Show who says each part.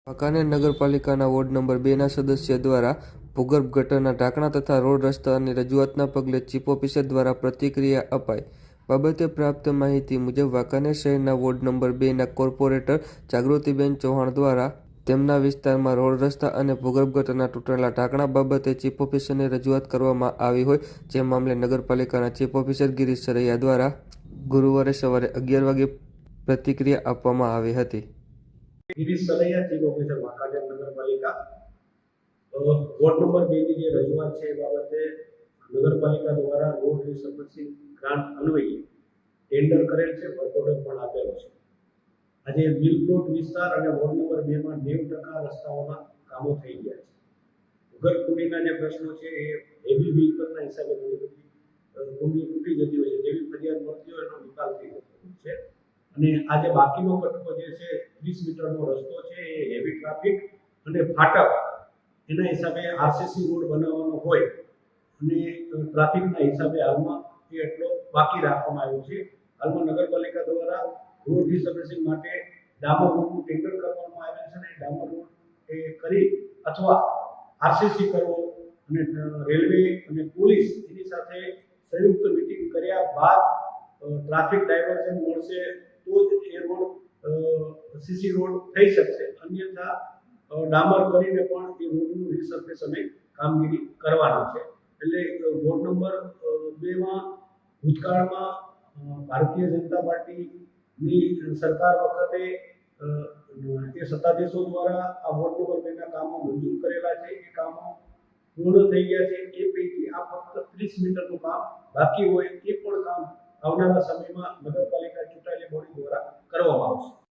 Speaker 1: વાંકાનેર નગરપાલિકાના ward number 2ના સદસ્ય દ્વારા ભૂગર્ભ ગટરના ઢાંકણા તથા રોડ રસ્તાની રજૂઆતના પગલે ચીફ ઓફિસર દ્વારા પ્રતિક્રિયા અપાઈ. બાબતે પ્રાપ્ત માહિતી મુજબ વાંકાનેર શહેરના વોર્ડ નંબર 2ના કોર્પોરેટર જાગૃતિબેન ચૌહાણ દ્વારા તેમના વિસ્તારમાં રોડ રસ્તા અને ભૂગર્ભ ગટરના તૂટેલા ઢાંકણા બાબતે ચીફ ઓફિસરને રજૂઆત કરવામાં આવી હોય, જે મામલે નગરપાલિકાના ચીફ ઓફિસર ગિરીશ સરૈયા દ્વારા ગુરુવારે સવારે 11 વાગે પ્રતિક્રિયા આપવામાં આવી હતી.
Speaker 2: ગિરીશ સરૈયા, ચીફ ઓફિસર વાંકાનેર નગરપાલિકા. વોર્ડ નંબર 2 ની જે રજૂઆત છે એ બાબતે નગરપાલિકા દ્વારા રોડ રિસર્ફેસિંગ ગ્રાન્ટ અન્વયે ટેન્ડર કરેલ છે, વર્ક ઓર્ડર પણ આપેલો છે. આજે મિલ પ્લોટ વિસ્તાર અને વોર્ડ નંબર 2 માં 90% રસ્તાઓના કામો થઈ ગયા છે. ભૂગર્ભ કુંડીના જે પ્રશ્નો છે એ હેવી વ્હીકલના હિસાબે ઘણી બધી કુંડી તૂટી જતી હોય છે. જેવી ફરિયાદ મળતી હોય એનો નિકાલ થઈ જતો હોય છે. અને આજે બાકીનો કટકો જે છે 30 મીટરનો રસ્તો છે એ હેવી ટ્રાફિક અને ફાટક એના હિસાબે આરસીસી રોડ બનાવવાનો હોય અને ટ્રાફિકના હિસાબે હાલમાં એ એટલો બાકી રાખવામાં આવ્યો છે. હાલમાં નગરપાલિકા દ્વારા રોડ રિસર્ફેસિંગ માટે ડામર રોડનું ટેન્ડર કરવામાં આવેલ છે અને ડામર રોડ એ કરી અથવા આરસીસી કરવો અને રેલવે અને પોલીસ એની સાથે સંયુક્ત મિટિંગ કર્યા બાદ ટ્રાફિક ડાયવર્ઝન મળશે તો જ એ રોડ સીસી રોડ થઈ શકશે. અન્યથા ડામર કરીને પણ એ રોડનું રિસર્ફેસ અમે કામગીરી કરવાની છે. એટલે વોર્ડ નંબર 2માં ભૂતકાળમાં ભારતીય જનતા પાર્ટીની સરકાર વખતે એ સત્તાધીશો દ્વારા આ વોર્ડ નંબર 2ના કામો મંજૂર કરેલા છે. એ કામો પૂર્ણ થઈ ગયા છે. એ પૈકી આ ફક્ત 30 મીટરનું કામ બાકી હોય એ પણ કામ આવનારા સમયમાં નગરપાલિકા ચૂંટાયેલી બોડી દ્વારા કરવામાં આવશે.